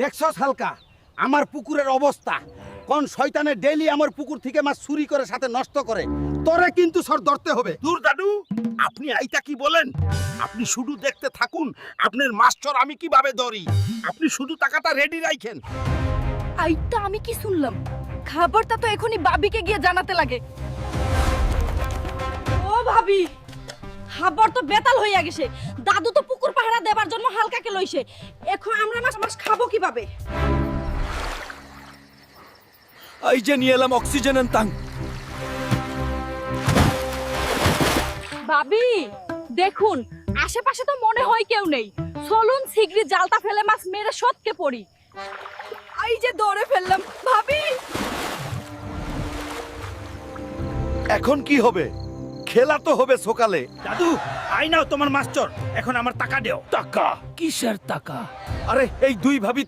দেখছস হালকা আমার পুকুরের অবস্থা, কোন শয়তানে ডেইলি আমার পুকুর থেকে মাছ চুরি করে সাথে নষ্ট করে, তোরে কিন্তু সর ধরতে হবে। দূর দাদু, আপনি আইতা কি বলেন? আপনি শুধু দেখতে থাকুন, আপনার মাস্টার আমি কিভাবে ধরি। আপনি শুধু টাকাটা রেডি রাখেন। আইটা আমি কি শুনলাম? খাবারটা তো এখনই ভাবিকে গিয়ে জানাতে লাগে। ও ভাবি, খাবার তো বেতাল হইয়া গেছে। দাদু তো পুকুর পাহারা দেবার জন্য হালকাকে লইছে। এখন আমরা মাছ মাছ খাবো কিভাবে? এই যে নিয়ে এলাম অক্সিজেন ট্যাং। ভাবি দেখুন, আশেপাশে তো মনে হয় কেউ নেই। চলুন শিগগিরই জালটা ফেলে মাছ মেরে সৎকে পড়ি। এই যে দৌড়ে ফেললাম ভাবি। এখন কি হবে? খেলা তো হবে সকালে। দাদু, আই নাও তোমার মাস্টার, এখন আমার টাকা দেও। টাকা? কিসের টাকা? আরে এই দুই ভাবি